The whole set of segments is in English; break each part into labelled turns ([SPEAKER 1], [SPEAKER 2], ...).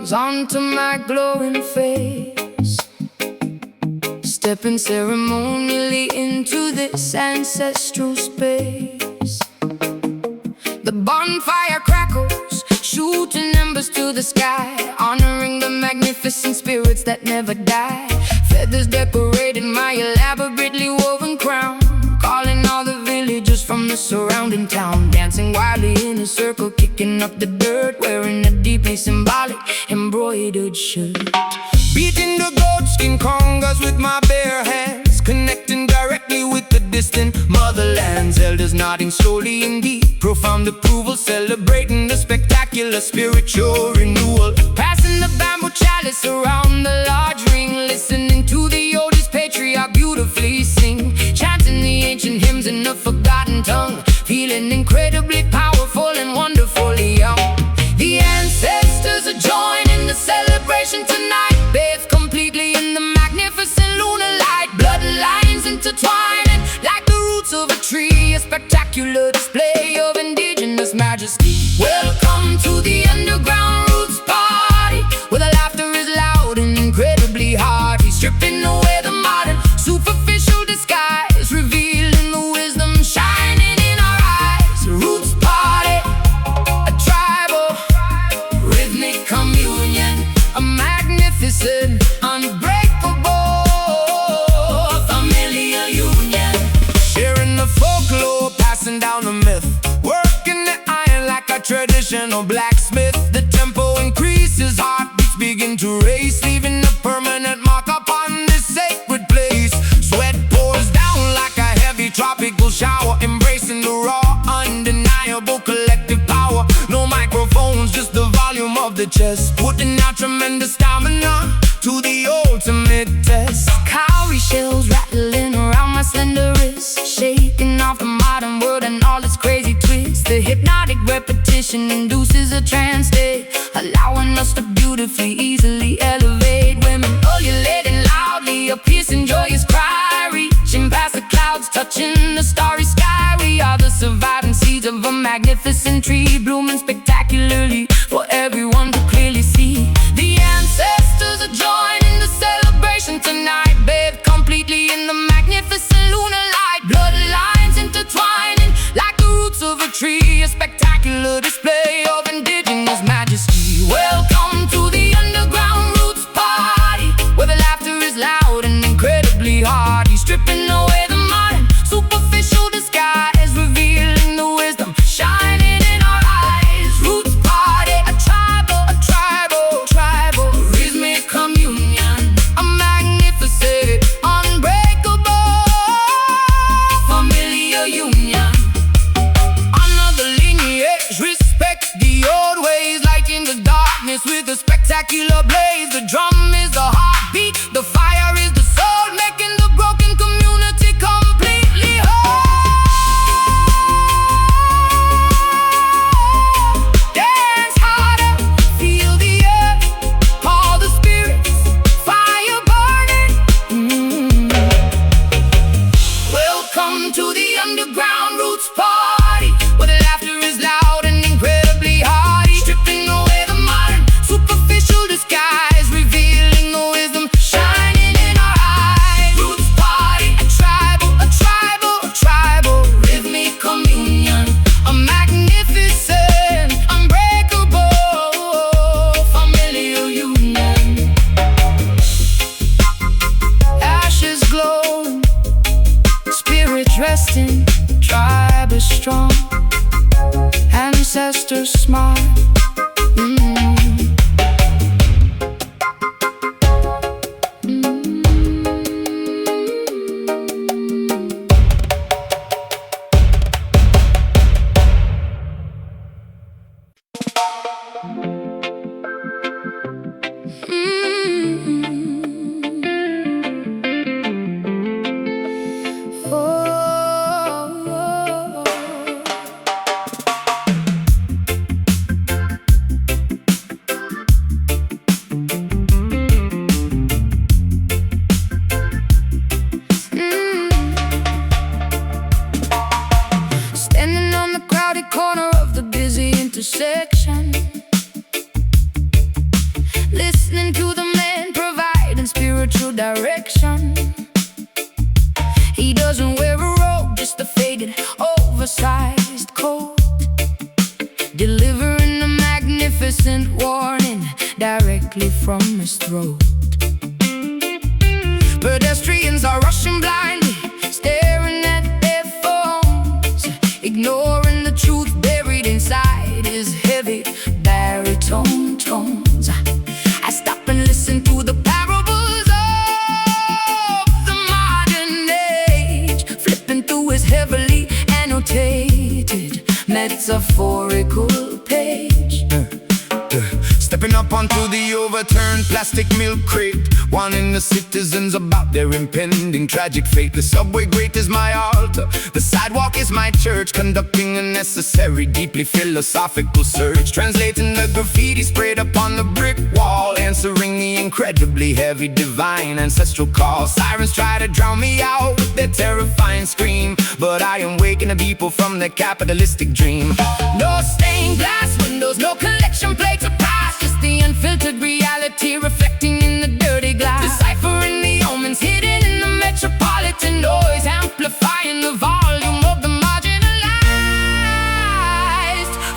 [SPEAKER 1] smiles onto my glowing face, stepping ceremonially into this ancestral space. The bonfire crackles, shooting embers to the sky, honoring the magnificent spirits that never die. Feathers decorated my elaborately woven crown, calling all the villagers from the surrounding town, dancing wildly in a circle, kicking up the dirt, wearing a deeply symbolic embroidered shirt. Beating the goatskin congas with my bare hands, connecting directly with the distant motherlands. Elders nodding slowly in deep, profound approval, celebrating the spectacular spiritual renewal. Passing the bamboo chalice around the large ring, listening to the oldest patriarch beautifully sing, chanting the ancient hymns in a forgotten tongue, feeling incredibly powerful and wonderfully young. The ancestors are joining the celebration tonight, bathed completely in the magnificent lunar light. Bloodlines intertwining like the roots of a tree, a spectacular display of indigenous majesty. Welcome to the underground roots party, where the laughter is loud and incredibly hearty, stripping away the modern superficial disguise, revealing the wisdom shining in our eyes. Roots party, a tribal rhythmic communion, a magnificent, unbreakable familial union. Sharing the folklore, passing down the myth, working the iron like a traditional blacksmith. The tempo increases, heartbeats begin to race, leaving a permanent mark upon this sacred place. Sweat pours down like a heavy tropical shower, embracing the raw, undeniable collective power. No microphones, just the volume of the chest, putting out tremendous stamina to the ultimate test. Cowrie shells rattling around my slender wrist, shaking off the modern world and all its crazy twists. The hypnotic repetition induces a trance state, allowing us to beautifully, easily elevate. Women ululating loudly, a piercing, joyous cry, reaching past the clouds, touching the starry sky. We are the surviving seeds of a magnificent tree, blooming spectacularly for everyone to clearly see. The ancestors are joining the celebration tonight, bathed completely in the magnificent lunar light. Bloodlines intertwining like the roots of a tree, a spectacular display of indigenous majesty. Welcome to the underground roots party, where the laughter is loud and incredibly hearty, stripping away the modern superficial disguise, revealing the wisdom shining in our eyes. Roots party, a tribal rhythmic communion, a magnificent, unbreakable familial union. Another lineage respects the old ways, lighting the darkness with a spectacular blaze. The drum is the heartbeat, the fire is the soul, making the broken community completely whole. Dance harder, feel the earth, all the spirits, fire burning. Welcome to the underground roots party, where the laughter is loud and incredibly hearty, stripping away the modern superficial disguise, revealing the wisdom shining in our eyes. Roots party, a tribal rhythmic communion, a magnificent, unbreakable familial union. Ashes glowing, spirits resting, tribe is strong, ancestors smile. listening to the man providing spiritual direction. He doesn't wear a robe, just a faded, oversized coat, delivering a magnificent warning directly from his throat. Pedestrians are rushing blindly, staring at their phones, ignoring the truth buried inside his heavy baritone tones. I stop and listen to the parables of the modern age, flipping through his heavily annotated metaphorical page.
[SPEAKER 2] Stepping up onto the overturned plastic milk crate, warning the citizens about their impending tragic fate. The subway grate is my altar, the sidewalk is my church, conducting a necessary, deeply philosophical search, translating the graffiti sprayed upon the brick wall, answering the incredibly heavy divine ancestral call. Sirens try to drown me out with their terrifying scream, but I am waking the people from their capitalistic dream.
[SPEAKER 1] No stained glass windows, no collection plates of past, just the unfiltered reality reflecting in the dirty glass, deciphering the omens hidden in the metropolitan noise, amplifying the volume of the marginalized,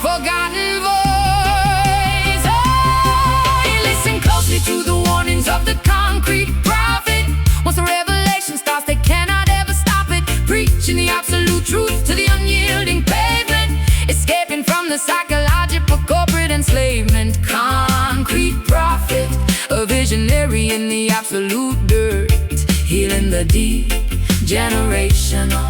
[SPEAKER 1] forgotten voice. Oh, you listen closely to the warnings of the concrete prophet. Once the revelation starts, they cannot ever stop it, preaching the absolute truth to the unyielding pavement, escaping from the psychological corporate enslavement. Concrete prophet, a visionary in the absolute dirt, healing the deep, generational,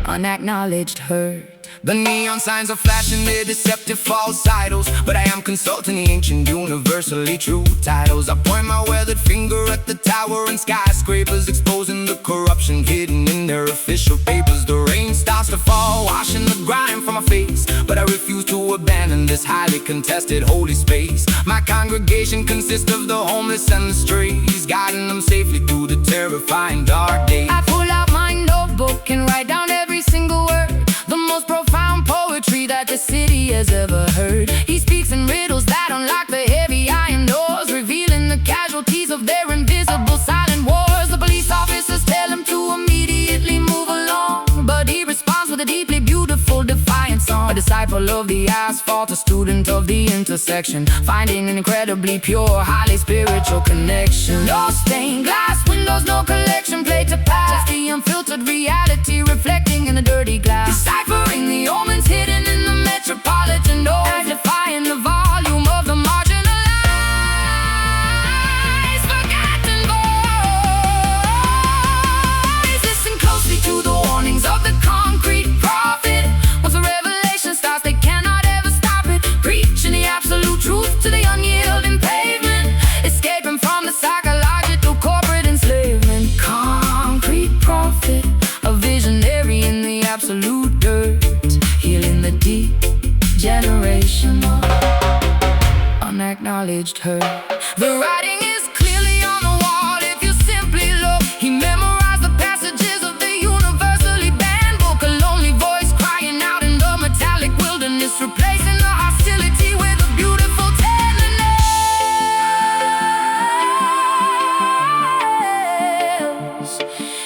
[SPEAKER 1] unacknowledged hurt.
[SPEAKER 2] The neon signs are flashing their deceptive false idols, but I am consulting the ancient, universally true titles. I point my weathered finger at the tower and skyscrapers, exposing the corruption hidden in their official papers. The rain starts to fall, washing the grime from my face, but I refuse to abandon this highly contested holy space. My congregation consists of the homeless and the strays, guiding them safely through the terrifying dark days.
[SPEAKER 1] I pull out my notebook and write down every single word, the most profound poetry that the city has ever heard. He speaks in riddles that unlock the heavy iron doors, revealing the casualties of their invisible silent wars. The police officers tell him to immediately move along, but he responds with a deeply beautiful, defiant song. A disciple of the asphalt, a student of the intersection, finding an incredibly pure, highly spiritual connection. No stained glass windows, no collection plate to pass, just the unfiltered reality reflecting in the dirty glass, deciphering the omens hidden in the metropolitan noise, amplifying the volume of the marginalized, forgotten voice. Listen closely to the warnings of the concrete prophet. Once the revelation starts, they cannot ever stop it, preaching the absolute truth to the unyielding pavement, escaping from the psychological corporate enslavement. Concrete prophet, a visionary in the absolute dirt, healing the deep, generational, unacknowledged hurt. The writing is clearly on the wall if you simply look. He memorized the passages of the universally banned book, a lonely voice crying out in the metallic wilderness, replacing the hostility with a beautiful tenderness.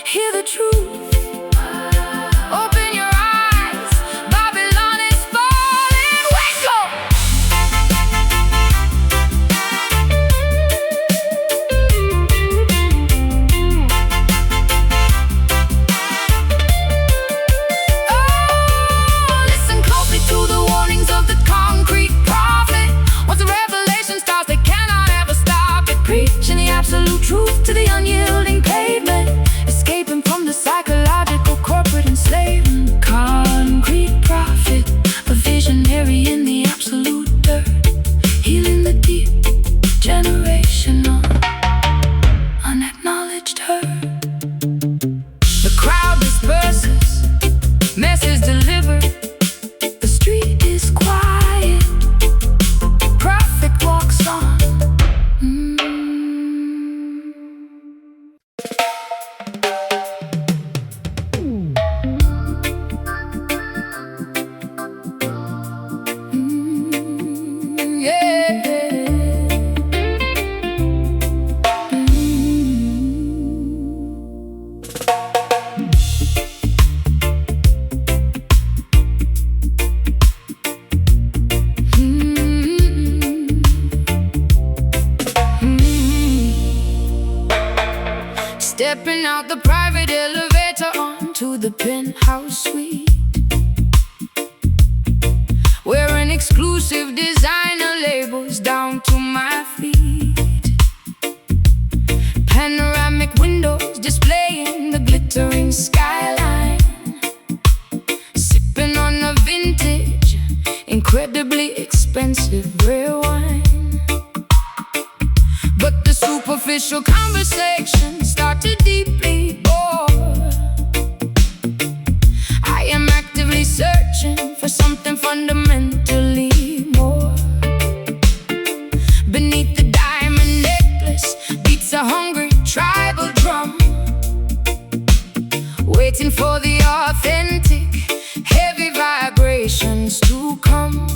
[SPEAKER 1] Hear the truth. Open your eyes, Babylon is falling. Wake up! Oh, listen closely to the warnings of the concrete prophet. Once the revelation starts, they cannot ever stop it, preaching the absolute truth to the unyielding pavement, escaping from the psychological corporate enslavement. Concrete prophet, a visionary in the absolute dirt, healing the deep, generational, unacknowledged hurt. The crowd disperses, message delivered, the street is quiet, prophet walks on. Stepping out the private elevator onto the penthouse suite, wearing exclusive designer labels down to my feet. Panoramic windows displaying the glittering skyline, sipping on a vintage, incredibly expensive rare wine. But the superficial conversations start to deeply bore. I am actively searching for something fundamentally more. Beneath the diamond necklace beats a hungry tribal drum, waiting for the authentic, heavy vibrations to come.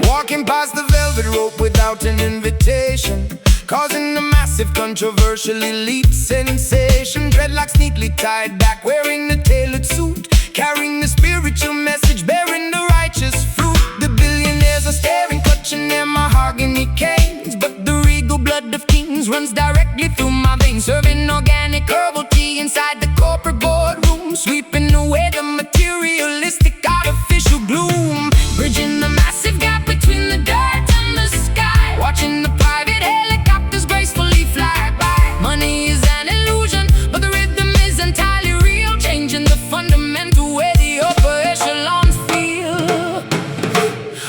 [SPEAKER 2] Walking past the velvet rope without an invitation, causing a massive controversial elite sensation. Dreadlocks neatly tied back, wearing the tailored suit, carrying the spiritual message, bearing the righteous fruit. The billionaires are staring, clutching their mahogany canes, but the regal blood of kings runs directly through my veins. Serving organic herbal tea inside the corporate boardroom, sweeping away the materialistic artificial gloom. Bridging the massive gap between the dirt and the sky, watching the private helicopters gracefully fly by. Money is an illusion, but the rhythm is entirely real, changing the fundamental way the upper echelons feel.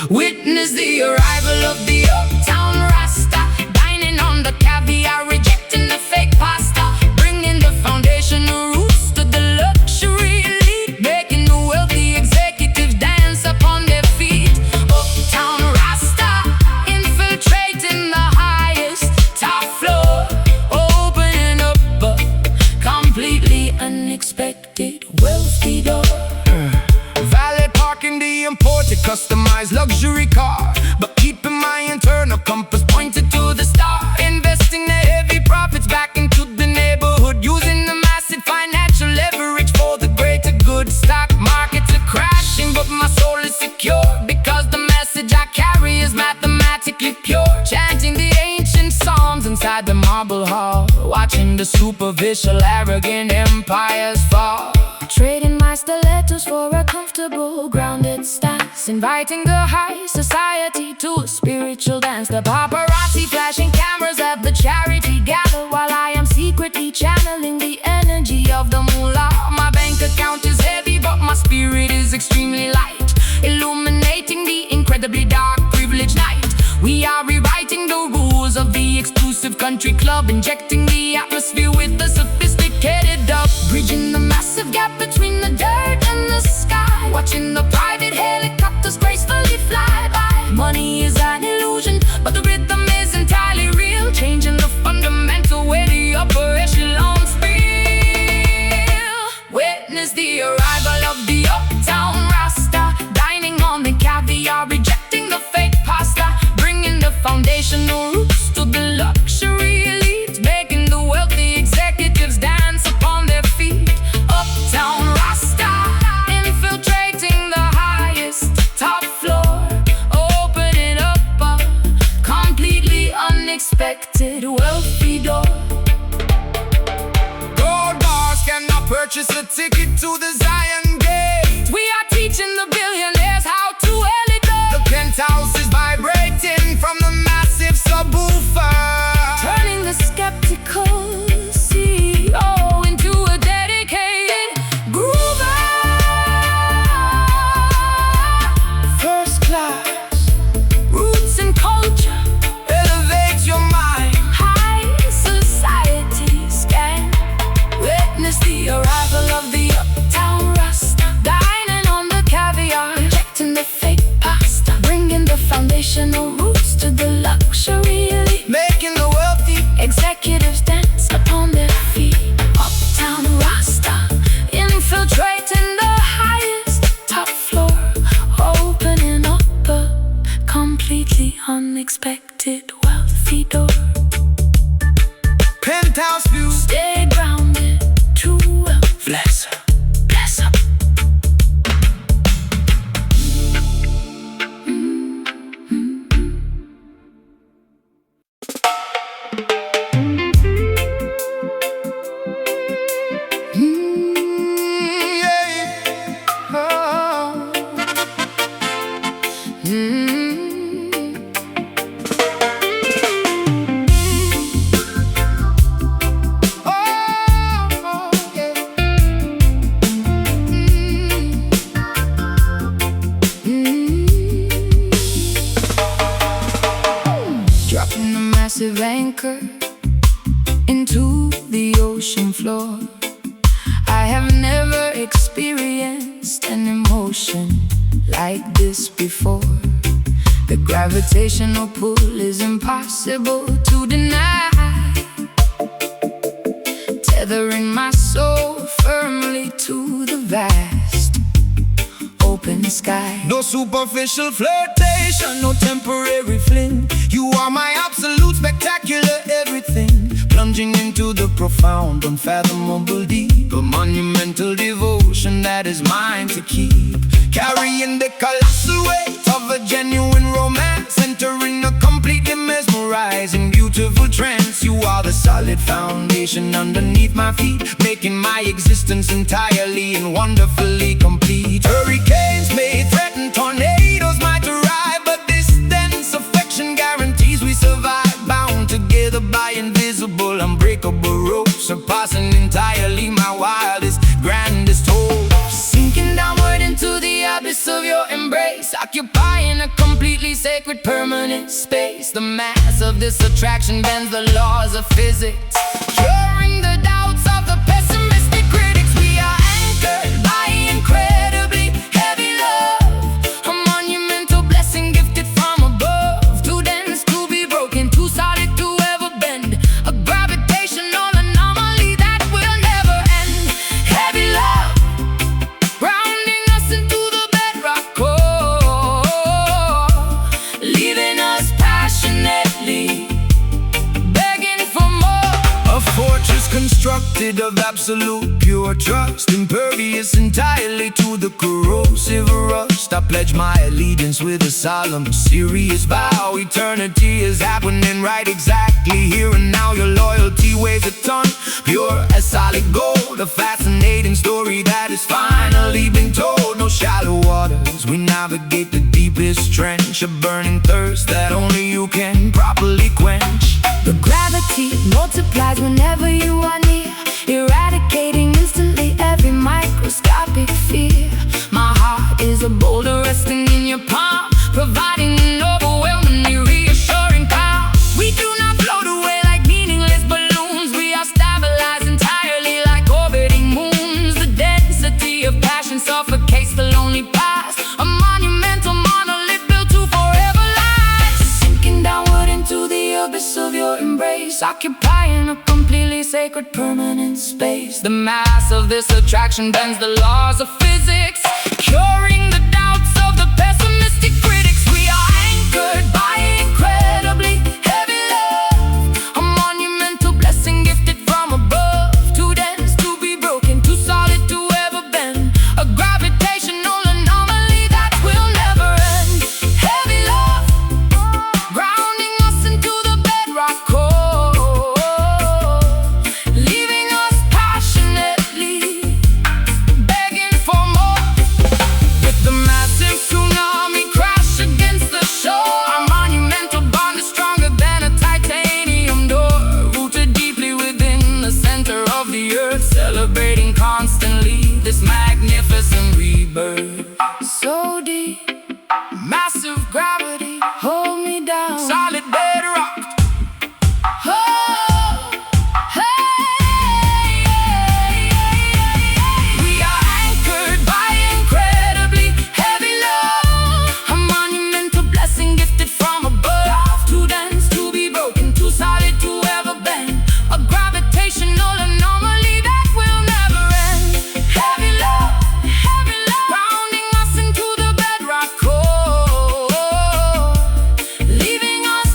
[SPEAKER 2] Witness the arrival of the uptown Rasta, dining on the caviar, rejecting the fake pasta, bringing the foundational roots to the luxury elite, making the wealthy executives dance upon their feet. Uptown Rasta, infiltrating the highest top floor, opening up a completely unexpected wealthy door. Valet parking the imported, customized luxury car, but keeping my internal compass pointed to the star. Investing the heavy profits back into the neighborhood, using the massive financial leverage for the greater good. Stock markets are crashing, but my soul is secure, because the message I carry is mathematically pure. Chanting the ancient psalms inside the marble hall, watching the superficial arrogant empires fall.
[SPEAKER 1] Trading my stilettos for a comfortable, grounded stance, inviting the high society to a spiritual dance. The paparazzi flashing cameras at the charity gather, while I am secretly channeling the energy of the moolah. My bank account is heavy, but my spirit is extremely light, illuminating the incredibly dark, privileged night. We are rewriting the rules of the exclusive country club, injecting the atmosphere with the sophisticated dub. Bridging the massive gap between the dirt and the sky, watching the private helicopters gracefully fly by. Money is an illusion, but the rhythm is entirely real, changing the fundamental way the upper echelons feel. Witness the arrival of the uptown Rasta, dining on the caviar, rejecting the fake pasta, bringing the foundational roots to the luxury elite, making the wealthy executives dance upon their feet. Uptown Rasta, infiltrating the highest top floor, opening up a completely unexpected wealthy door.
[SPEAKER 2] Gold bars cannot purchase a ticket to the Zion Gate.
[SPEAKER 1] We are teaching the billionaires how to elevate.
[SPEAKER 2] The penthouse is vibrating from the massive subwoofer,
[SPEAKER 1] Turning the skeptical CEO into a dedicated groover.
[SPEAKER 2] first class.
[SPEAKER 1] Roots and culture,
[SPEAKER 2] Elevate your mind.
[SPEAKER 1] high society scan. Witness the arrival of the uptown Rasta, dining on the caviar, rejecting the fake pasta, bringing the foundational roots to the luxury elite,
[SPEAKER 2] Making the wealthy
[SPEAKER 1] executives dance upon their feet. Uptown Rasta, infiltrating the highest top floor, opening up a completely unexpected wealthy door.
[SPEAKER 2] penthouse view.
[SPEAKER 1] Stay grounded, true wealth.
[SPEAKER 2] Bless her.
[SPEAKER 1] Bless up. immersive anchor into the ocean floor. I have never experienced an emotion like this before. The gravitational pull is impossible to deny, tethering my soul firmly to the vast open sky.
[SPEAKER 2] No superficial flirtation, no temporary fling. You are my absolute spectacular everything, plunging into the profound, unfathomable deep. A monumental devotion that is mine to keep, carrying the colossal weight of a genuine romance, entering a completely mesmerizing, beautiful trance. You are the solid foundation underneath my feet, making my existence entirely and wonderfully complete. Hurricanes may threaten, tornadoes might arrive, but this dense affection guarantees we survive, bound together by invisible, unbreakable ropes, surpassing entirely my wildest, grandest hopes.
[SPEAKER 1] Sinking downward into the abyss of your embrace, occupying a completely sacred permanent space. The mass of this attraction bends the laws of physics, curing the doubts of the pessimistic critics. We are anchored by incredibly heavy love, a monumental blessing gifted from above, too dense to be broken, too solid to ever bend, a gravitational anomaly that will never end. Heavy love, grounding us into the bedrock core, leaving us passionately begging for more.
[SPEAKER 2] A fortress constructed of absolute pure trust, impervious entirely to the corrosive rust. I pledge my allegiance with a solemn, serious vow. Eternity is happening right exactly here and now. Your loyalty weighs a ton, pure as solid gold, a fascinating story that is finally been told. No shallow waters, we navigate the deepest trench, a burning thirst that only you can properly quench.
[SPEAKER 1] The gravity multiplies whenever you are near, eradicating instantly every microscopic fear. My heart is a boulder resting in your palm, providing an overwhelmingly reassuring calm. We do not float away like meaningless balloons, we are stabilized entirely like orbiting moons. The density of passion suffocates the lonely past, a monumental monolith built to forever last. Sinking downward into the abyss of your embrace, occupying a completely sacred permanent space. The mass of this attraction bends the laws of physics, curing the doubts of the pessimistic critics. We are anchored by incredibly heavy love, a monumental blessing gifted from above, too dense to be broken, too solid to ever bend, a gravitational anomaly that will never end. Heavy love, grounding us into the bedrock core, leaving us passionately begging for more. With the massive tsunami crash against the shore, our monumental bond is stronger than a titanium door, rooted deeply within the center of the earth, celebrating constantly this magnificent rebirth. So deep, massive gravity, hold me down, solid bedrock. Oh, hey, we are anchored by incredibly heavy love, a monumental blessing gifted from above, too dense to be broken, too solid to ever bend, a gravitational anomaly that will never end. Heavy love, grounding us into the bedrock core, leaving us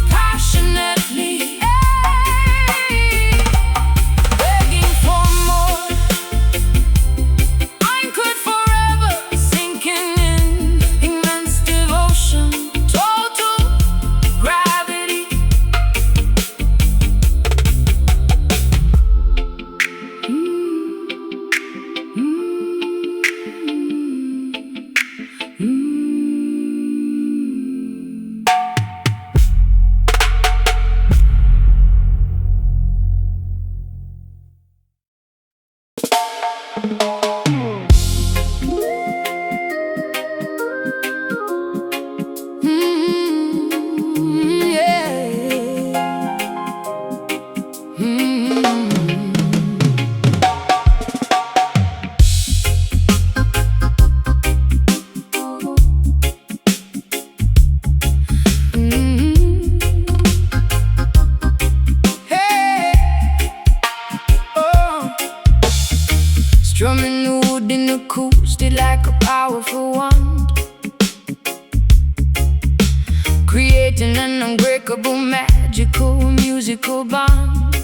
[SPEAKER 1] unbreakable, magical, musical bond.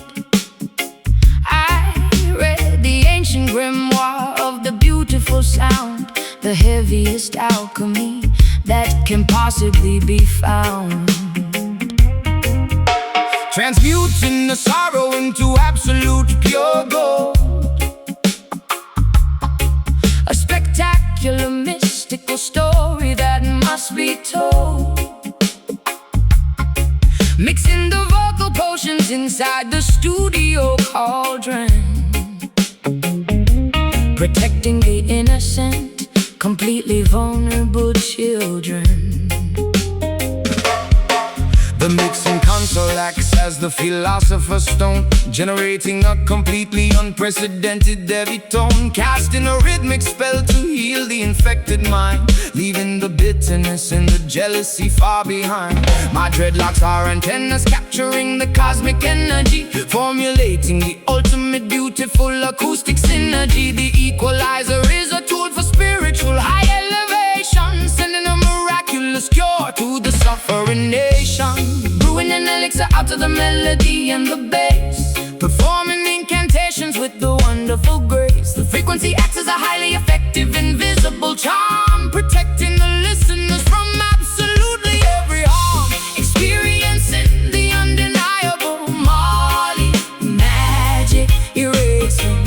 [SPEAKER 1] I read the ancient grimoire of the beautiful sound, the heaviest alchemy that can possibly be found.
[SPEAKER 2] Transmuting the sorrow into absolute pure gold.
[SPEAKER 1] A spectacular, mystical story that must be told. Mixing the vocal potions inside the studio cauldron, protecting the innocent, completely vulnerable children.
[SPEAKER 2] The mixing console acts as the philosopher's stone, generating a completely unprecedented heavy tone, casting a rhythmic spell to heal the infected mind, leaving the bitterness and the jealousy far behind. My dreadlocks are antennas capturing the cosmic energy, formulating the ultimate beautiful acoustic synergy. The equalizer is a tool for spiritual high elevation, sending a miraculous cure to the suffering nation. Brewing an elixir out of the melody and the bass, performing incantations with the wonderful grace. The frequency acts as a highly effective, invisible charm, protecting the listeners from absolutely every harm. Experiencing the undeniable Marley magic, erasing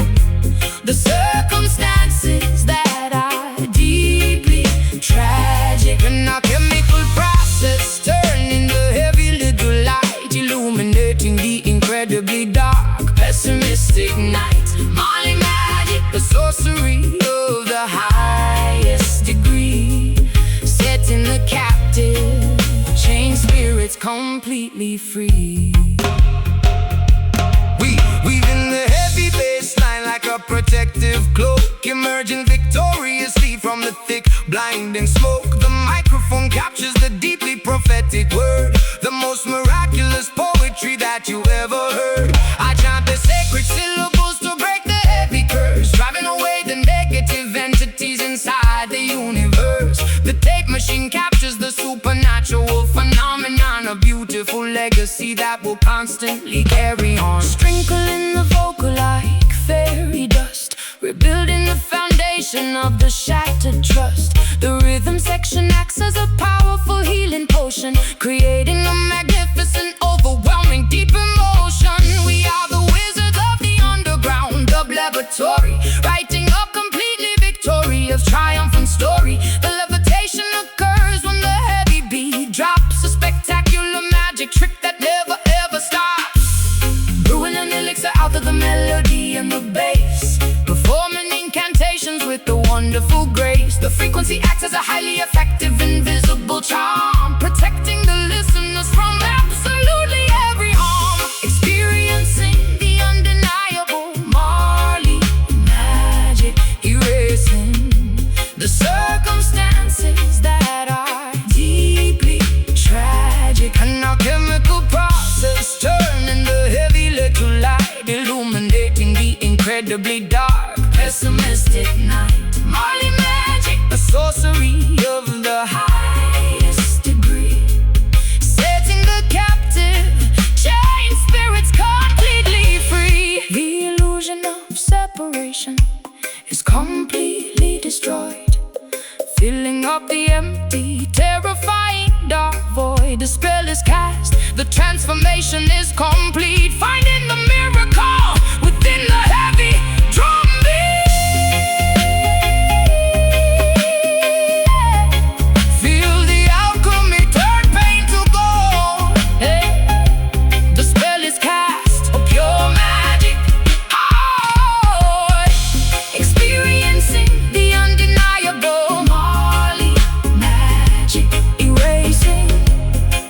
[SPEAKER 2] the circumstances that are deeply tragic. And our chemical process turning the heavy little light, illuminating the incredibly dark, pessimistic night. Marley magic, the sorcery of the highest degree, setting the captive, chained spirits completely free. Weaving the heavy bass line like a protective cloak, emerging victoriously from the thick, blinding smoke. The microphone captures the deeply prophetic word, the most miraculous poetry that you ever heard. I chant the sacred syllables to break the heavy curse, driving away the negative entities inside the universe. The tape machine captures the supernatural phenomenon, a beautiful legacy that will constantly carry on. Sprinkling the vocal like fairy dust, rebuilding the foundation of the shattered trust. The rhythm section acts as a powerful healing potion, creating a magnificent, overwhelming, deep emotion. We are the wizards of the underground dub laboratory, writing a completely victorious, triumphant story. The levitation occurs when the heavy beat drops, a spectacular magic trick that never ever stops. Brewing an elixir out of the melody and the bass, performing incantations with the wonderful grace. The frequency acts as a highly effective, invisible charm, protecting the listeners from absolutely every harm. Experiencing the undeniable Marley magic, erasing the circumstances that are deeply tragic. And our chemical process turning the heavy little light, illuminating the incredibly dark, pessimistic night. Marley magic, the sorcery of the highest degree, setting the captive, chained spirits completely free. The illusion of separation is completely destroyed, filling up the empty, terrifying dark void. The spell is cast, the transformation is complete, finding the miracle within the heavy drum beat. Feel the alchemy turn pain to gold. Hey, the spell is cast, a pure magic. Oh, experiencing the undeniable Marley magic, erasing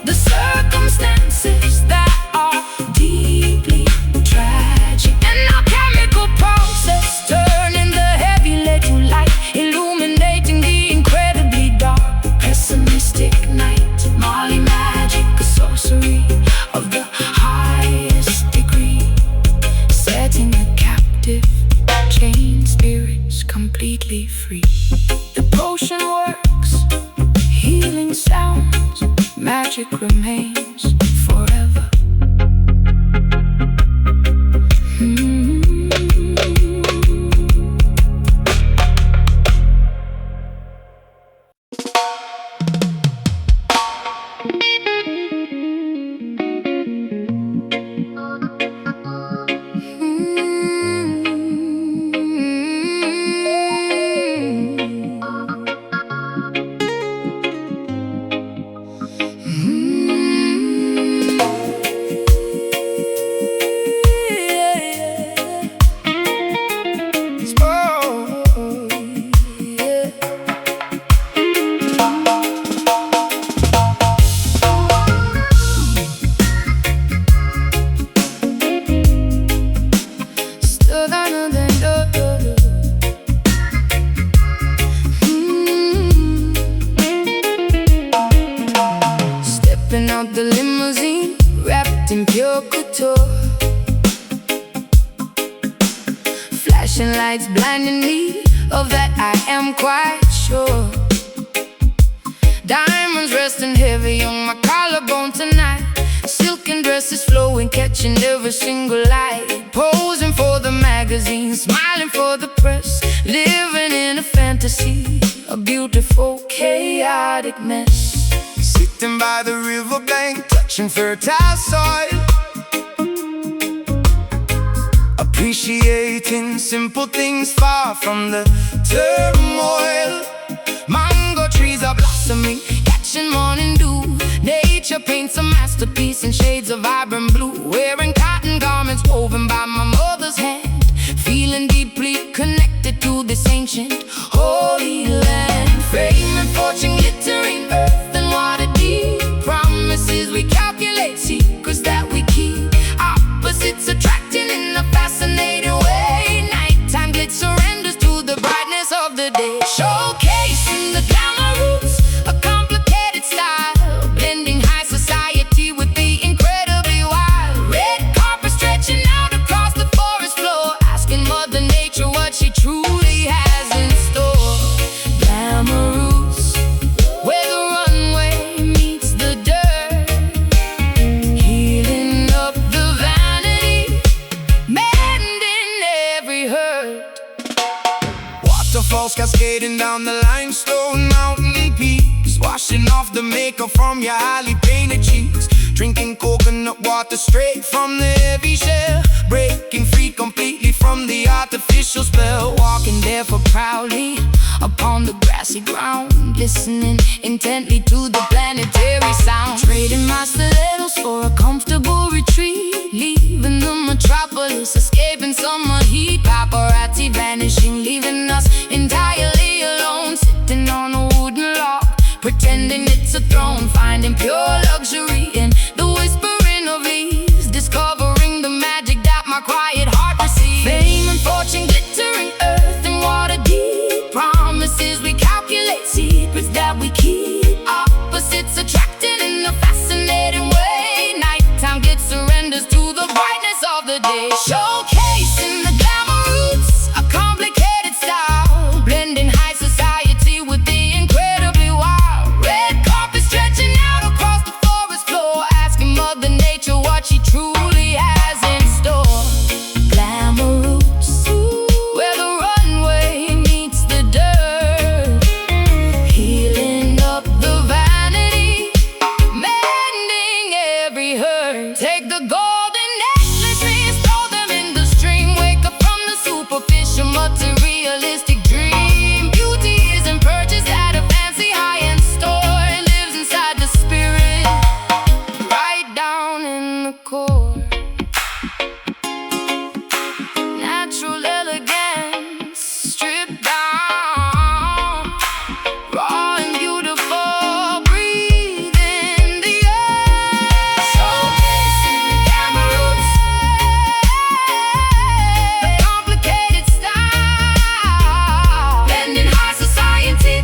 [SPEAKER 2] the circumstances that are
[SPEAKER 1] queen, wrapped in pure couture. Flashing lights blinding me, of that I am quite sure. Diamonds resting heavy on my collarbone tonight. Silken dresses flowing, catching every single light. Posing for the magazine, smiling for the press. Living in a fantasy, a beautiful, chaotic mess.
[SPEAKER 2] Sitting by the riverbank, touching fertile soil. Appreciating simple things far from the turmoil. Mango trees are blossoming, catching morning dew. Nature paints a masterpiece in shades of vibrant blue. Wearing cotton garments woven by my mother's hand. Feeling deeply connected to this ancient holy land. Fame and fortune glittering, earth and water deep. Promises we calculate, secrets that we keep. Opposites attracting in a fascinating way. Nighttime glitz surrenders to the brightness of the day. Showcasing the glamour roots, a complicated style, blending high society with the incredibly wild. Red carpet stretching out across the forest floor, asking Mother Nature what she truly has in store. Glamour roots, where the runway meets the dirt, healing up the vanity, mending every hurt. Waterfalls cascading down the limestone mountain peaks, washing off the makeup from your highly painted cheeks. Drinking coconut water straight from the heavy shell, breaking free completely from the artificial spell.
[SPEAKER 1] Walking barefoot proudly upon the grassy ground, listening intently to the planetary sound. Trading my stilettos for a comfortable retreat, leaving the metropolis, escaping summer heat. Paparazzi vanishing, leaving us entirely alone. Sitting on a wooden log, pretending it's a throne. Finding pure luxury in the whispering of leaves, discovering the magic that my quiet heart receives. Fame and fortune glittering, earth and water deep. Promises we calculate, secrets that we keep. Opposites attracting in a fascinating way. Nighttime gets surrenders to the brightness of the day. Showcasing the glamour roots, a complicated style, blending high society with the incredibly wild. Red carpet stretching out across the forest floor, asking Mother Nature what she truly has in store. Glamour roots, where the runway meets the dirt, healing up the vanity, mending every hurt. Take the golden necklace rings, throw them in the stream. Wake up from the superficial materialistic dream. Beauty isn't purchased at a fancy high-end store. It lives inside the spirit, right down in the core. Natural elegance, stripped down, raw and beautiful, breathe in the air. Showcasing the glamour roots, the complicated style, blending high society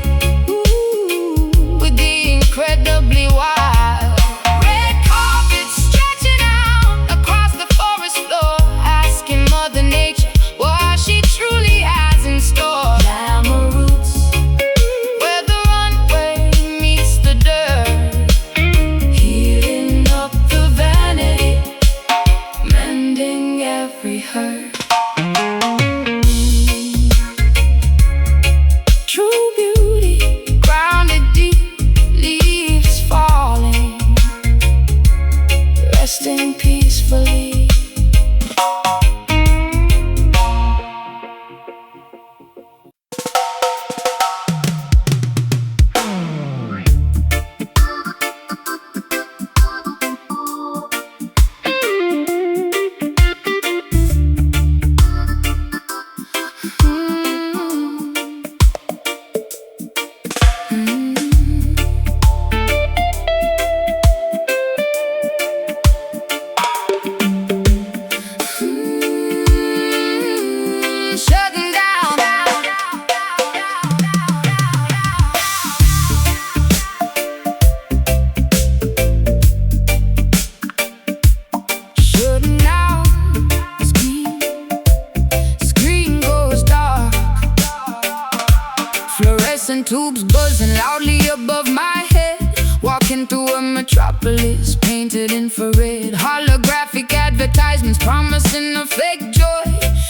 [SPEAKER 1] with the incredibly wild. Red carpet stretching out across the forest floor, asking Mother Nature what she truly has in store. Glamour roots, where the runway meets the dirt, healing up the vanity, mending every hurt. True beauty, grounded deep, leaves falling, resting peacefully. Curtain now, screen goes dark. Fluorescent tubes buzzing loudly above my head. Walking through a metropolis painted infrared. Holographic advertisements promising a fake joy.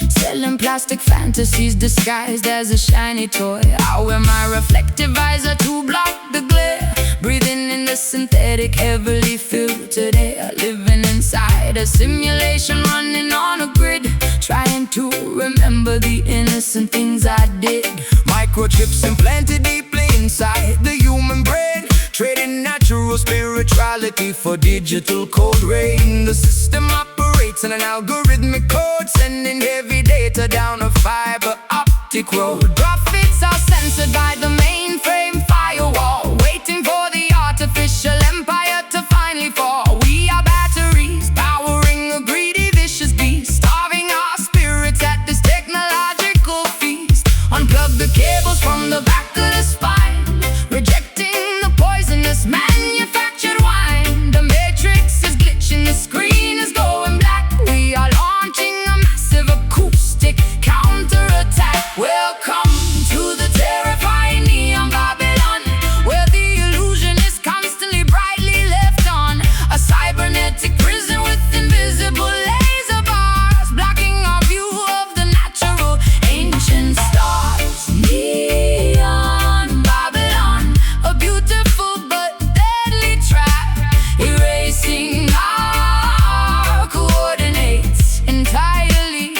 [SPEAKER 1] Selling plastic fantasies disguised as a shiny toy. I wear my reflective visor to block the glare. Breathing in the synthetic, heavily filtered air. Living inside a simulation, running on a grid. Trying to remember the innocent things I did.
[SPEAKER 2] Microchips implanted deeply inside the human brain. Trading natural spirituality for digital code rain. The system operates in an algorithmic code, sending heavy data down a fiber optic road.
[SPEAKER 1] Profits are censored by the mainframe firewall, waiting for the artificial empire to finally fall. We are batteries powering a greedy, vicious beast, starving our spirits at this technological feast. Unplug the cables from the back of the spine, rejecting the poisonous manufactured wine. The matrix is glitching, the screen is going black. We are launching a massive acoustic counterattack. Welcome to the terrifying neon Babylon, where the illusion is constantly brightly left on. A cybernetic prison with invisible laser bars, blocking our view of the natural ancient stars. Neon Babylon, a beautiful but deadly trap, erasing our coordinates entirely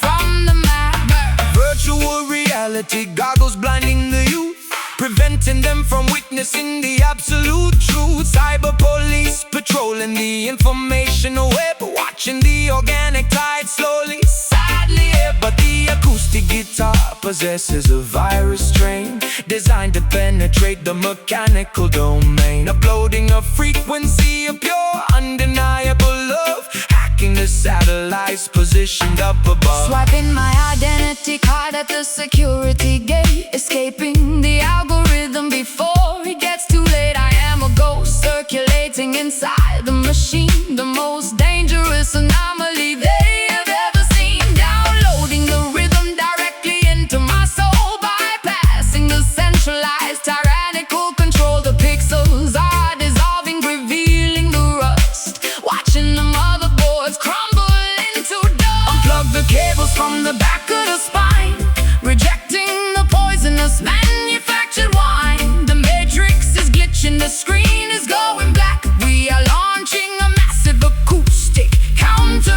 [SPEAKER 1] from the map.
[SPEAKER 2] Virtual reality goggles blinding the youth, preventing them from witnessing the absolute truth. Cyber police patrolling the informational web, watching the organic tide slowly, sadly ebb. But the acoustic guitar possesses a virus strain, designed to penetrate the mechanical domain. Uploading a frequency of pure, undeniable love, hacking the satellites positioned up above.
[SPEAKER 1] Swiping my identity card at the security gate, escaping the algorithm before it gets too late. I am a ghost circulating inside the machine, the most dangerous anomaly they have ever seen. Downloading the rhythm directly into my soul, bypassing the centralized tyrannical control. The pixels are dissolving, revealing the rust, watching the motherboards crumble into dust. Unplug the cables from the back of the spine, rejecting the poisonous manufactured wine. The matrix is glitching, the screen is going black. We are launching a massive acoustic counter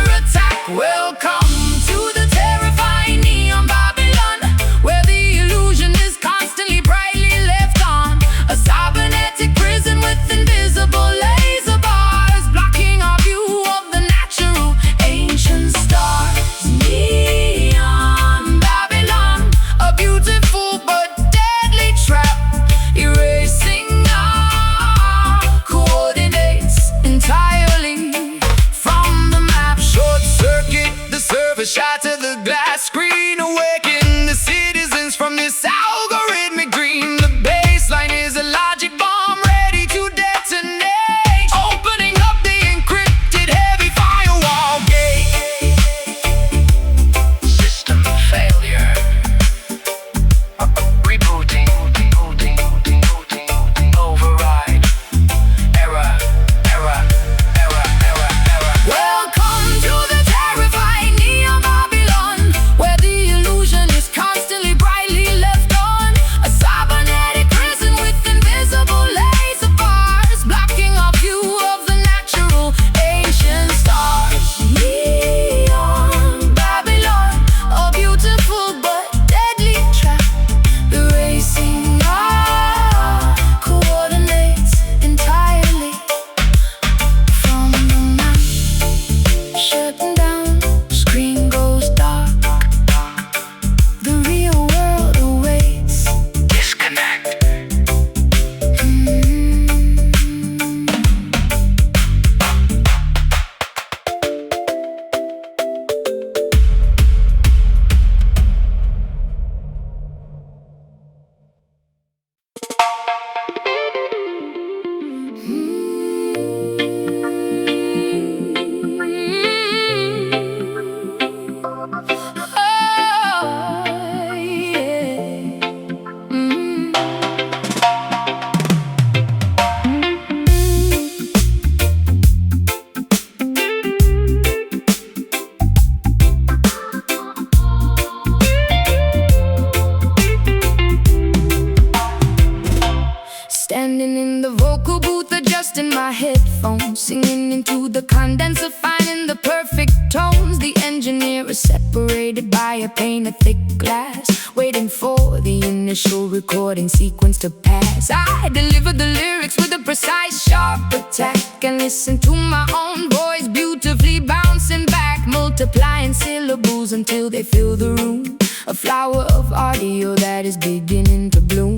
[SPEAKER 1] tuning into the condenser, finding the perfect tones. The engineer is separated by a pane of thick glass, waiting for the initial recording sequence to pass. I deliver the lyrics with a precise, sharp attack, and listen to my own voice beautifully bouncing back, multiplying syllables until they fill the room. A flower of audio that is beginning to bloom.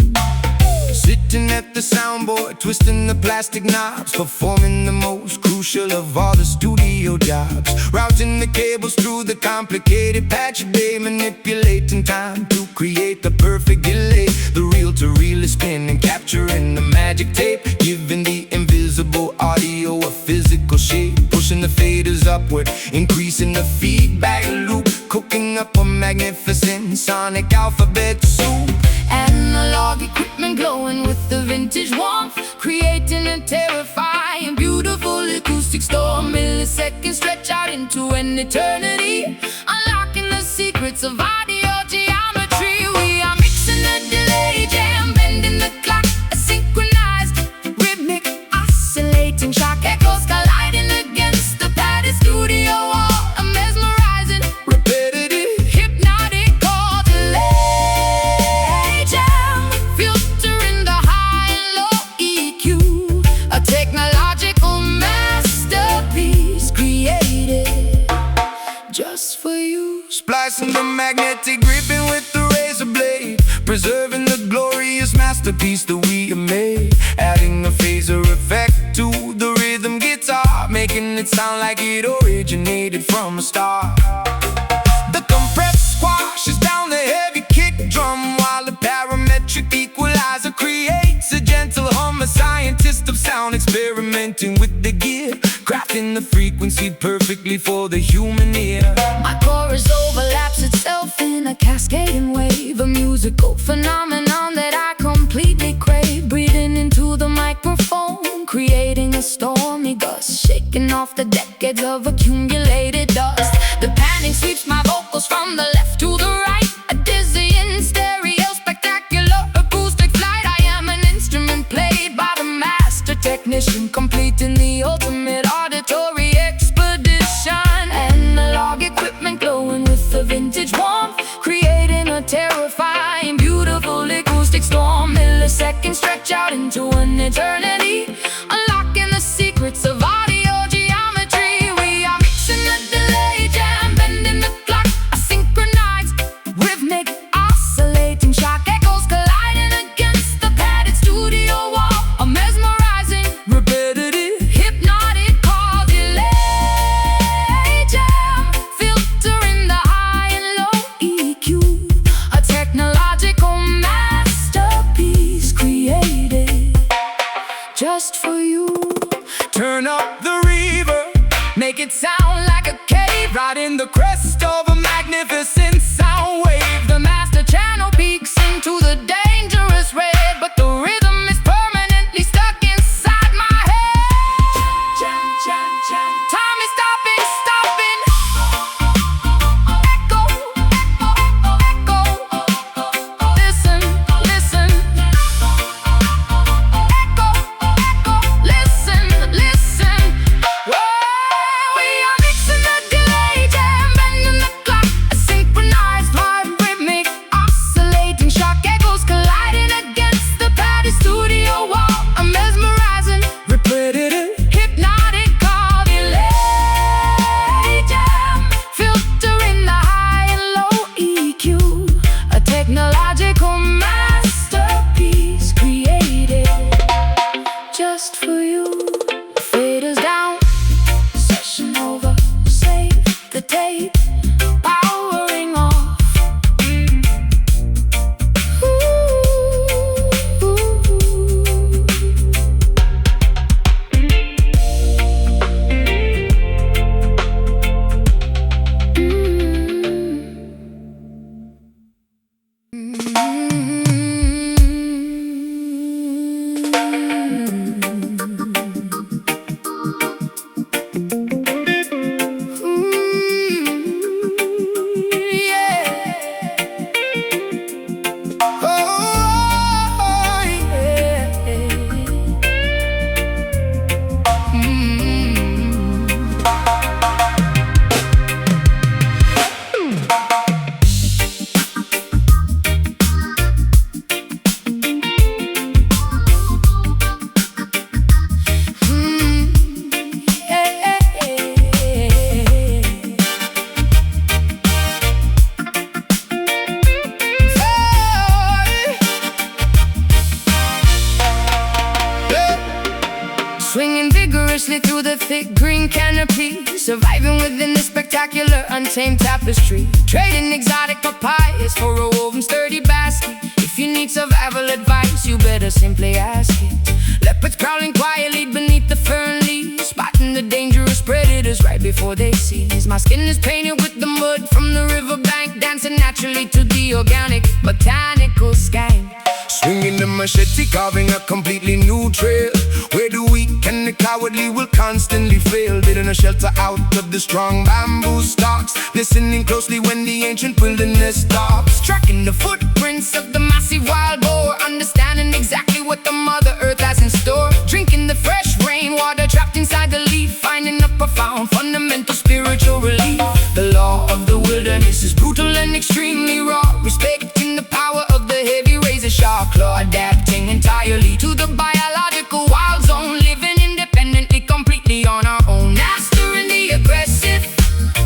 [SPEAKER 2] Sitting at the soundboard, twisting the plastic knobs, performing the most crucial of all the studio jobs. Routing the cables through the complicated patch bay, manipulating time to create the perfect delay. The reel-to-reel is spinning, capturing the magic tape, giving the invisible audio a physical shape. Pushing the faders upward, increasing the feedback loop, cooking up a magnificent sonic alphabet soup.
[SPEAKER 1] Analog equipment glowing with the vintage warmth, creating a terrifying, beautiful acoustic storm. Milliseconds stretch out into an eternity, unlocking the secrets of audio geometry. We are mixing the delay jam, bending the clock, a synchronized, rhythmic, oscillating shock echoes colliding against the padded studio wall. A mesmerizing,
[SPEAKER 2] repetitive,
[SPEAKER 1] hypnotic chord delay jam, filtering the high and low EQ. A technological masterpiece created just for you.
[SPEAKER 2] splicing the magnetic, gripping with the razor blade, preserving the glorious masterpiece that we have made. Adding a phaser effect to the rhythm guitar, making it sound like it originated from a star. The compressed squashes down the heavy kick drum, while the parametric equalizer creates a gentle hum. A scientist of sound experimenting with the gear, crafting the frequency perfectly for the human ear.
[SPEAKER 1] My chorus overlaps itself in a cascading wave, a musical phenomenon that I completely crave. Breathing into the microphone, creating a stormy gust, shaking off the decades of accumulated dust. The panic sweeps my vocals from the left to the right, a dizzying stereo, spectacular acoustic flight. I am an instrument played by the master technician, completing the ultimate auditory expedition. Analog equipment glowing with the vintage warmth, creating a terrifying, beautiful acoustic storm. Milliseconds stretch out into an eternity, unlocking the secrets of audio geometry. We are mixing the delay jam, bending the clock, a synchronized, rhythmic, oscillating shock echoes colliding against the padded studio wall. A mesmerizing,
[SPEAKER 2] Repetitive,
[SPEAKER 1] hypnotic chord delay jam, filtering the high and low EQ. A technological masterpiece created just for you.
[SPEAKER 2] turn up the reverb, make it sound like a cave, riding the crest of a magnificent sound wave.
[SPEAKER 1] The master channel peaks into the dangerous red, but the rhythm is permanently stuck inside my head.
[SPEAKER 2] Jam, jam, jam.
[SPEAKER 1] Time is stopping, stopping. Echo, echo, echo. Listen, listen. Echo, echo. Listen, listen. Whoa, we are mixing the delay jam, bending the clock, a synchronized vibe, rhythmic, oscillating shock echoes colliding against the padded studio wall. A mesmerizing,
[SPEAKER 2] Repetitive,
[SPEAKER 1] hypnotic chord delay canopy, surviving within the spectacular, untamed tapestry. Trading exotic papayas for a woven sturdy basket. If you need survival advice, you better simply ask it. Leopards prowling quietly beneath the fern leaves, spotting the dangerous predators right before they seize. My skin is painted with the mud from the riverbank, dancing naturally to the organic, botanical skank.
[SPEAKER 2] Swinging the machete, carving a completely new trail, where the weak and the cowardly will constantly fail. Building a shelter out of the strong bamboo stalks, listening closely when the ancient wilderness talks. Tracking the footprints of the massive wild boar, understanding exactly what the Mother Earth has in store. Drinking the fresh rainwater trapped inside the leaf, finding a profound fundamental spiritual relief. The law of the wilderness is brutal and extremely raw, respecting the power of the heavy razor sharp claw, adapting entirely to the biological wild zone, living independently, completely on our own. Mastering the aggressive,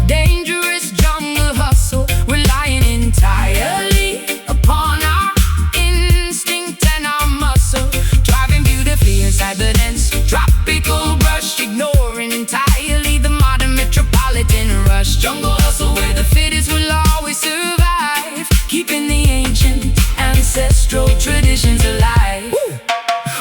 [SPEAKER 2] dangerous jungle hustle, relying entirely upon our instinct and our muscle, driving beautifully inside the dense tropical brush, ignoring entirely the modern metropolitan rush. Jungle hustle where the fittest will always survive, keeping the ancient ancestral traditions alive. Woo!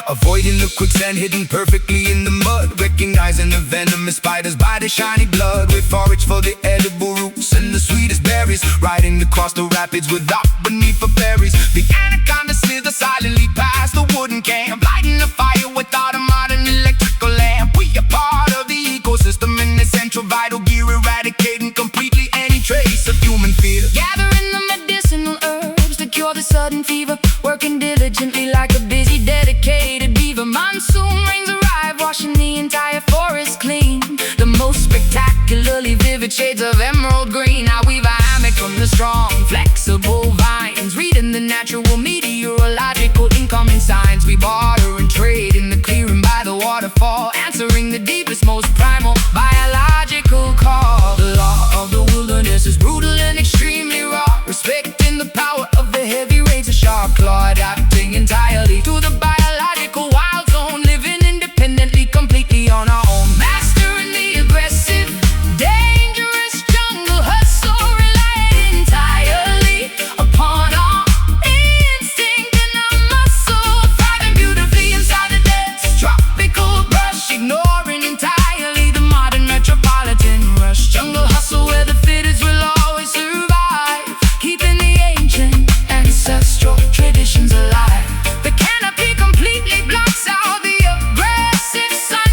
[SPEAKER 2] Avoiding the quicksand, hidden perfectly in the mud, recognizing the venomous spiders by the shiny blood. We forage for the edible roots and the sweetest berries, riding across the rapids without beneath for berries. The anaconda slither silently past the wooden camp, lighting a fire without a modern electrical lamp. We are part of the ecosystem, an essential vital gear, eradicating completely any trace of human fear.
[SPEAKER 1] Gathering the medicinal herbs to cure the sudden fever, working diligently like a busy, dedicated beaver. Monsoon rains arrive, washing the entire forest clean. The most spectacularly vivid shades of emerald green. I weave a hammock from the strong, flexible vines, reading the natural meteorological incoming signs. We barter and trade in the clearing by the waterfall, answering the deepest, most primal biological call. The law of the wilderness is brutal and extremely raw, respecting the power of the heavy razor sharp claw, adapting entirely to the biological wild zone, living independently, completely on our own. Mastering the aggressive, dangerous jungle hustle, relying entirely upon our instinct and our muscle, thriving beautifully inside the dense tropical brush, ignoring entirely the modern metropolitan rush. Jungle hustle where the fittest will always survive, keeping the ancient ancestral traditions alive. The canopy completely blocks out the aggressive sun,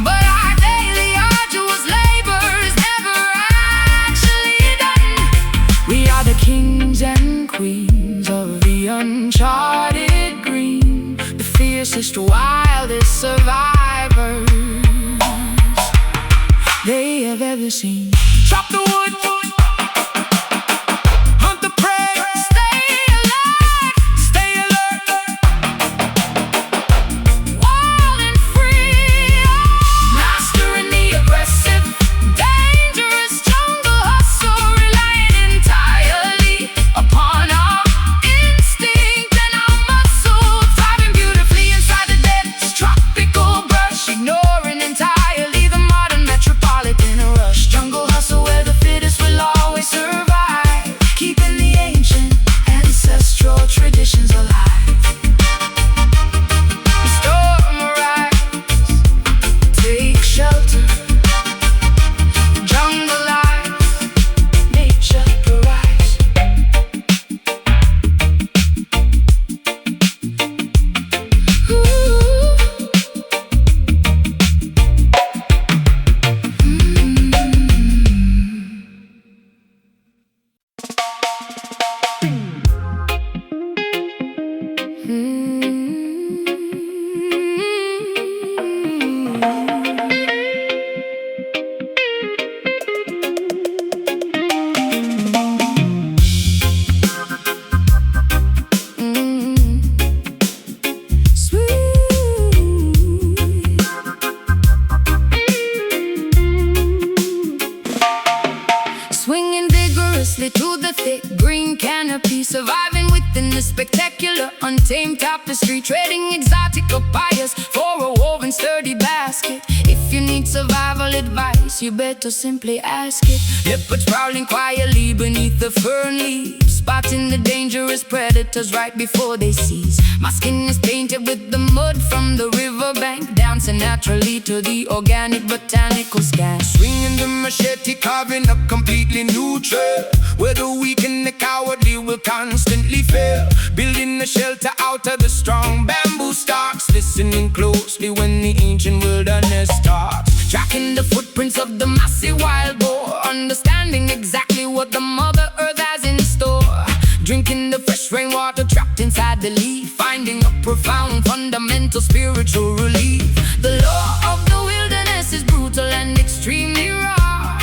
[SPEAKER 1] but our daily arduous labor is never actually done. We are the kings and queens of the uncharted green, the fiercest, wildest survivors they have ever seen. Chop the wood, hunt the prey, stay alive, stay alert, wild and free. Mastering the aggressive, dangerous jungle hustle, relying entirely upon our instinct and our muscle, thriving beautifully inside the dense tropical brush, ignoring entirely the modern metropolitan rush. Jungle hustle where the fittest will always survive, keeping the ancient ancestral traditions alive. The storm arrives, take shelter, jungle life, nature provides. Swinging vigorously to the thick green canopy, surviving within the spectacular, untamed tapestry, trading exotic papayas for a woven sturdy basket. If you need survival advice, you better simply ask it. Leopards prowling quietly beneath the fern leaves, spotting the dangerous predators right before they seize. My skin is painted with the mud from the riverbank, dancing naturally to the organic botanical scan.
[SPEAKER 2] Swinging the machete, carving a completely new trail, where the weak and the cowardly will constantly fail. Building a shelter out of the strong bamboo stalks, listening closely when the ancient wilderness talks. Tracking the footprints of the massive wild boar, understanding exactly what the Mother Earth has in store. Drinking the fresh rainwater trapped inside the leaf, finding a profound fundamental spiritual relief. The law of the wilderness is brutal and extremely raw,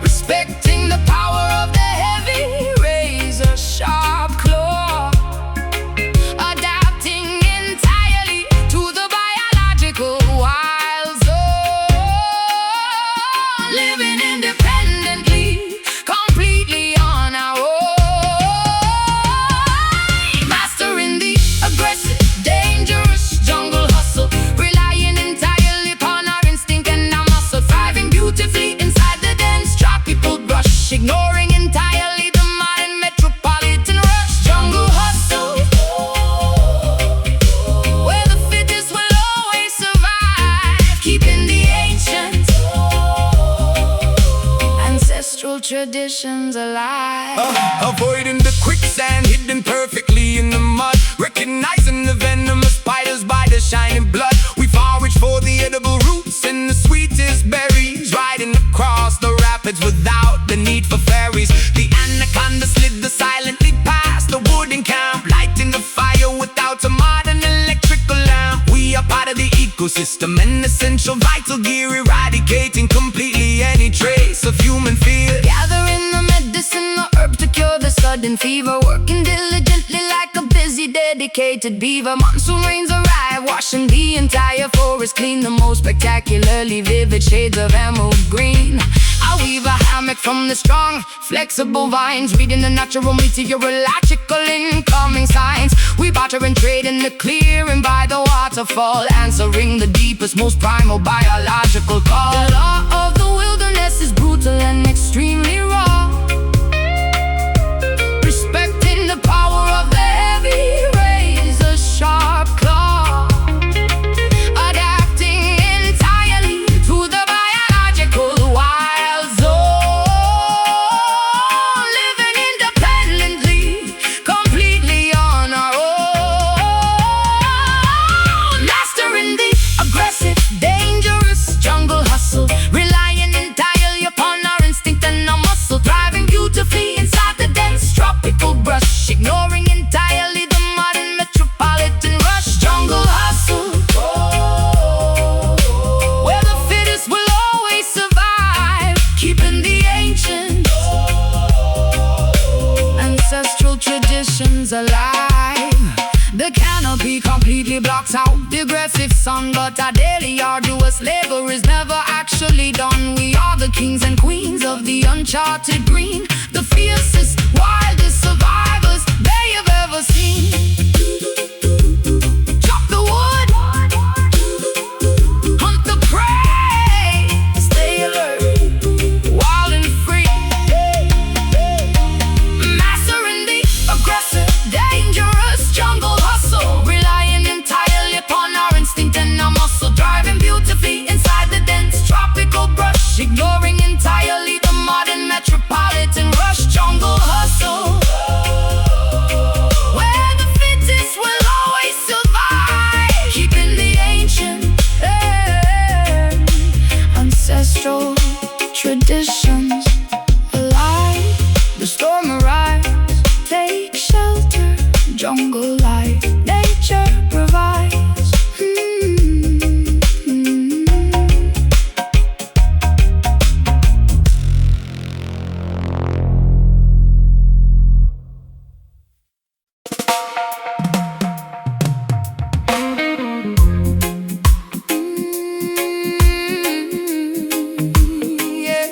[SPEAKER 2] respecting the power of the heavy razor sharp claw, adapting entirely to the biological wild zone, living independently, completely on our own, mastering the aggressive, dangerous jungle hustle, relying entirely upon our instinct and our muscle, thriving beautifully inside the dense tropical brush, ignoring entirely the modern metropolitan rush. Jungle hustle, where the fittest will always survive, keeping the ancient ancestral traditions alive. Avoiding the quicksand, hidden perfectly in the mud, recognizing the venomous spiders by the shining blood. We forage for the edible roots and the sweetest berries, riding across the rapids without the need for ferries. The anaconda slid silently past the wooden camp, lighting the fire without a modern electrical lamp. We are part of the ecosystem, an essential vital gear, eradicating completely any trace of human fear.
[SPEAKER 1] Gathering the medicinal herb to cure the sudden fever, working diligently like a busy, dedicated beaver. Monsoon rains arrive, washing the entire forest clean, the most spectacularly vivid shades of emerald green. I weave a hammock from the strong, flexible vines, reading the natural meteorological incoming signs. We barter and trade in the clearing by the waterfall, answering the deepest, most primal biological call. The law of the wilderness is brutal and extremely raw, respecting the power of the heavy razor sharp claw, adapting entirely to the biological wild zone, living independently, completely on our own, mastering the aggressive, dangerous jungle hustle, relying entirely upon our instinct and our muscle, thriving beautifully inside the dense tropical brush, ignoring entirely the modern metropolitan rush. Jungle hustle, where the fittest will always survive, keeping the ancient ancestral traditions alive. The canopy completely blocks out the aggressive sun, but our daily arduous labor is never actually done. We are the kings and queens of the uncharted green, the fiercest, wildest survivors they have ever seen. Chop the wood, hunt the prey, stay alert, wild and free, mastering the aggressive, dangerous jungle hustle, relying entirely upon our instinct and our muscle, driving beautifully inside the dense tropical brush, ignoring entirely the modern metropolitan rush. Jungle hustle, where the fittest will always survive, keeping the ancient ancestral traditions alive. The storm arrives, take shelter, jungle life, nature provides. Yeah.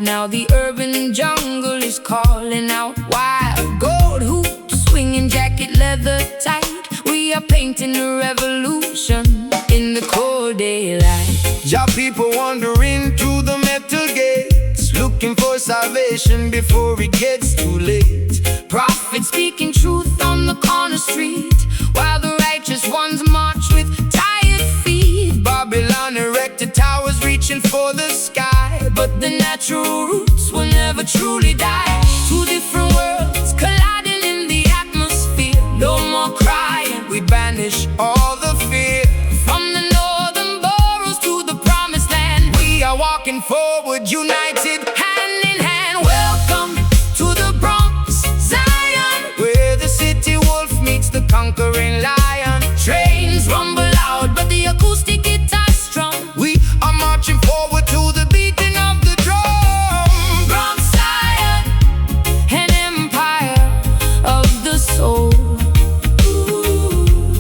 [SPEAKER 1] Now the urban jungle is calling out. Wild gold hoops, swinging jacket, leather tight. We are painting a revolution in the cold daylight.
[SPEAKER 2] Ja people wandering through the metal gates, looking for salvation before it gets too late.
[SPEAKER 1] Prophets speaking truth on the corner street, while the righteous ones march with tired feet.
[SPEAKER 2] Babylon erected towers reaching for the sky,
[SPEAKER 1] but the natural roots will never truly die. Two different worlds colliding in the atmosphere. No more crying,
[SPEAKER 2] we banish all the fear.
[SPEAKER 1] From the northern boroughs to the promised land,
[SPEAKER 2] we are walking forward, united,
[SPEAKER 1] hand in hand. Welcome to the Bronx, Zion,
[SPEAKER 2] where the city wolf meets the conquering lion.
[SPEAKER 1] Trains rumble loud, but the acoustic guitar strong.
[SPEAKER 2] We are marching forward to the beating of the drum.
[SPEAKER 1] Bronx, Zion, an empire of the soul,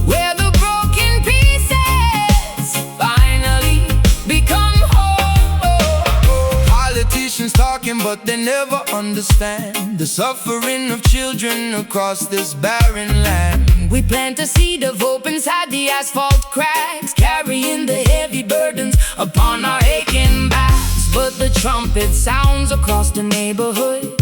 [SPEAKER 1] where the broken pieces finally become whole.
[SPEAKER 2] Politicians talking, but they never understand the suffering of children across this barren land.
[SPEAKER 1] We plant a seed of hope inside the asphalt cracks, carrying the heavy burdens upon our aching backs. But the trumpet sounds across the neighborhood,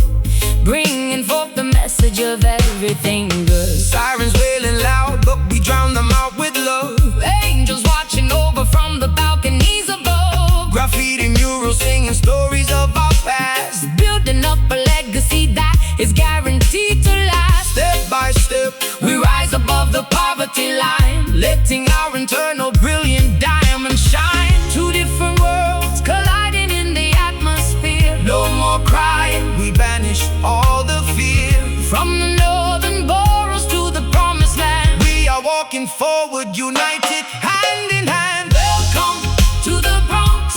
[SPEAKER 1] bringing forth the message of everything good.
[SPEAKER 2] Sirens wailing loud, but we drown them out with love.
[SPEAKER 1] Angels watching over from the balconies above.
[SPEAKER 2] Graffiti murals singing stories of our past,
[SPEAKER 1] building up a legacy that is guaranteed to last.
[SPEAKER 2] Step by step,
[SPEAKER 1] we rise above the poverty line, letting our internal brilliant diamond shine. Two different worlds colliding in the atmosphere.
[SPEAKER 2] No more crying, we banish all the fear.
[SPEAKER 1] From the northern boroughs to the promised land,
[SPEAKER 2] we are walking forward, united, hand in hand.
[SPEAKER 1] Welcome to the Bronx,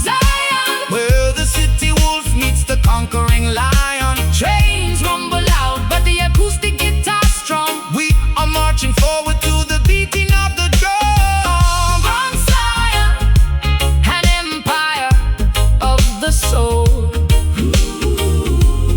[SPEAKER 1] Zion,
[SPEAKER 2] where the city wolf meets the conquering lion.
[SPEAKER 1] Trains rumble loud, but the acoustic guitar strong.
[SPEAKER 2] We are marching forward to the beating of the drum.
[SPEAKER 1] Bronx, Zion, an empire of the soul,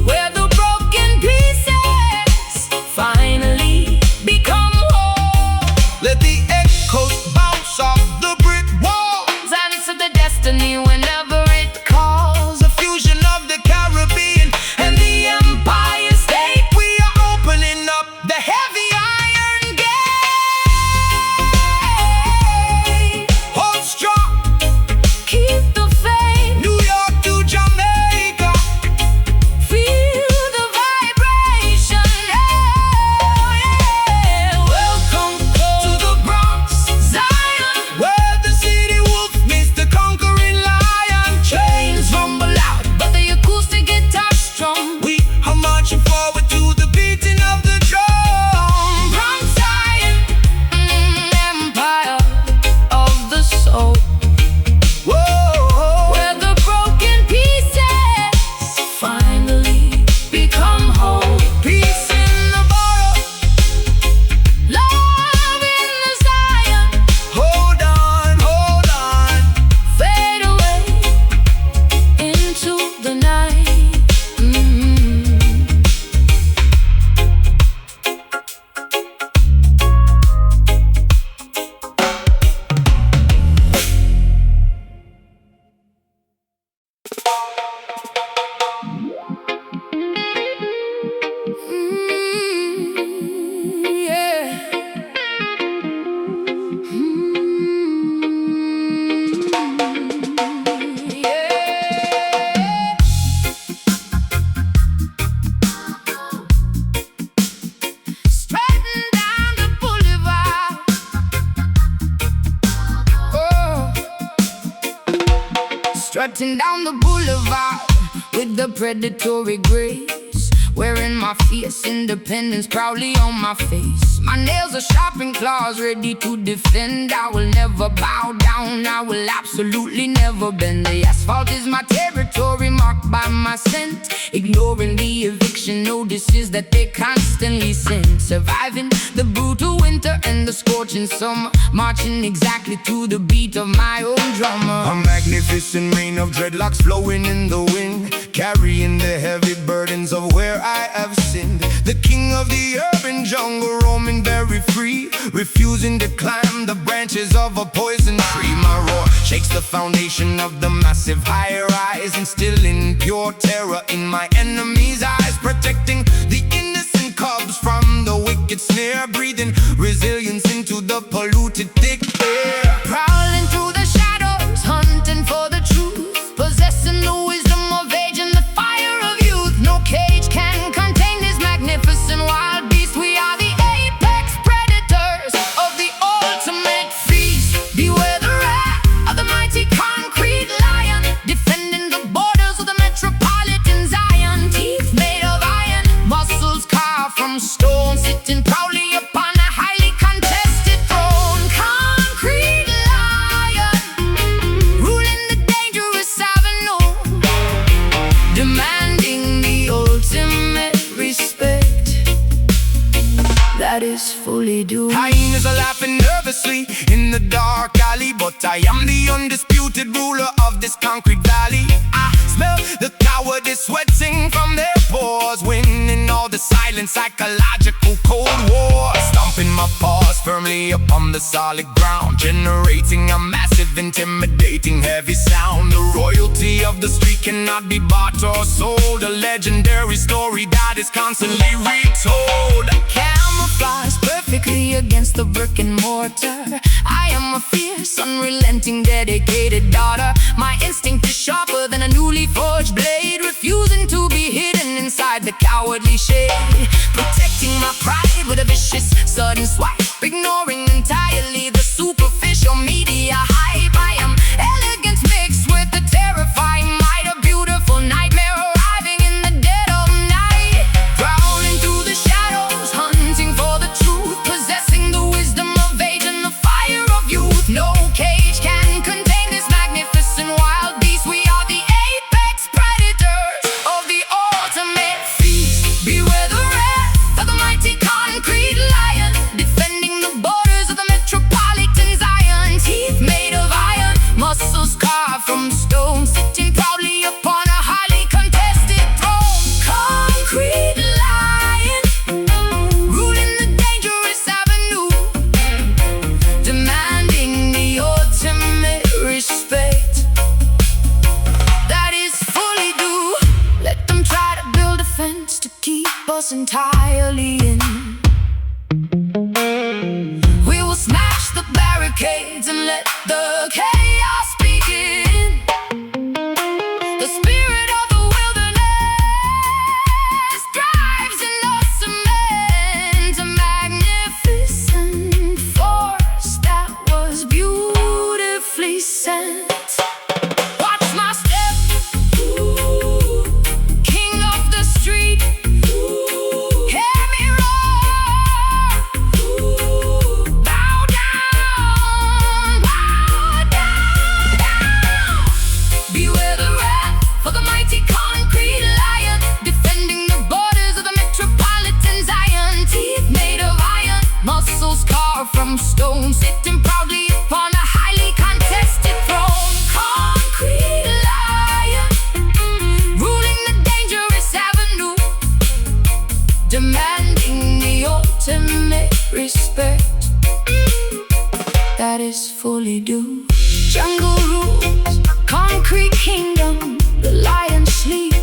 [SPEAKER 1] where the broken pieces finally become whole.
[SPEAKER 2] Let the echoes bounce off the brick walls,
[SPEAKER 1] Answer the destiny whenever it calls.
[SPEAKER 2] a fusion of the Caribbean and the Empire State. We are opening up the heavy iron gate. Hold strong,
[SPEAKER 1] Keep the faith,
[SPEAKER 2] New York to Jamaica.
[SPEAKER 1] feel the vibration. Yeah, yeah. Welcome to the Bronx, Zion,
[SPEAKER 2] Where the city wolf meets the conquering lion.
[SPEAKER 1] trains rumble loud, but the acoustic guitar strong.
[SPEAKER 2] We are marching forward to the beating of the drum.
[SPEAKER 1] Bronx, Zion, empire of the soul,
[SPEAKER 2] Whoa,
[SPEAKER 1] where the broken pieces finally become whole.
[SPEAKER 2] peace in the borough.
[SPEAKER 1] Love in the Zion,
[SPEAKER 2] Hold on,
[SPEAKER 1] fade away into the night. Yeah. Yeah. Strutting down the boulevard. Oh. Strutting down the boulevard with the predatory grace. wearing my fierce independence proudly on my face. My nails are sharp and claws ready to defend. I will never bow down, I will absolutely never bend. The asphalt is my territory, marked by my scent. Ignoring the eviction notices that they constantly send. Surviving the brutal winter and the scorching summer, marching exactly to the beat of my own drummer.
[SPEAKER 2] A magnificent rain of dreadlocks flowing in the wind, carrying the heavy burdens of where I have sinned. The king of the urban jungle, roaming very free, refusing to climb the branches of a poison tree. My roar shakes the foundation of the massive high-rise, instilling pure terror in my enemies' eyes, protecting the innocent cubs from the wicked snare, breathing resilience into the polluted thick air.
[SPEAKER 1] Prowling through the shadows, hunting for the truth, possessing the wisdom of age and the fire of youth. No cage can contain this magnificent wild beast. We are the apex predators of the ultimate feast. Beware the wrath of the mighty concrete lion, defending the borders of the metropolitan Zion. Teeth made of iron, muscles carved from stone, sitting proudly upon a highly contested throne. Concrete lion, ruling the dangerous avenue, demanding the ultimate respect that is fully due.
[SPEAKER 2] Hyenas are laughing nervously in the dark alley, but I am the undisputed ruler of this concrete valley. I smell the cowardice sweating from their pores, winning all the silent psychological cold war. Stomping my paws firmly upon the solid ground, generating a massive, intimidating, heavy sound. The royalty of the street cannot be bought or sold, a legendary story that is constantly retold.
[SPEAKER 1] Camouflage perfectly against the brick and mortar. I am a fierce, unrelenting, dedicated daughter. My instinct is sharper than a newly forged blade, refusing to be hidden inside the cowardly shade. Protecting my pride with a vicious, sudden swipe, ignoring entirely the superficial media hype. I am elegance mixed with the terrifying might, a beautiful nightmare arriving in the dead of night. Prowling through the shadows, hunting for the truth, possessing the wisdom of age and the fire of youth. No cage can contain this magnificent wild beast. We are the apex predators of the ultimate feast. Beware the wrath of the mighty concrete lion, defending the borders of the metropolitan Zion. Teeth made of iron, muscles carved from stone, sitting proudly upon a highly contested throne. Concrete lion, ruling the dangerous avenue, demanding the ultimate respect that is fully due. Let them try to build a fence to keep us entirely in. We will smash the barricades and let the chaos begin. The spirit of the wilderness thrives in the cement, a magnificent force that was beautifully sent. Watch my step, king of the street. Hear me roar, bow down, down. Beware the wrath for the mighty concrete lion, defending the borders of the metropolitan Zion. Teeth made of iron, muscles carved from stone, sitting proudly upon a highly contested throne. Concrete lion, ruling the dangerous avenue, demanding the ultimate respect that is fully due. Jungle rules, concrete kingdom, the lion sleeps.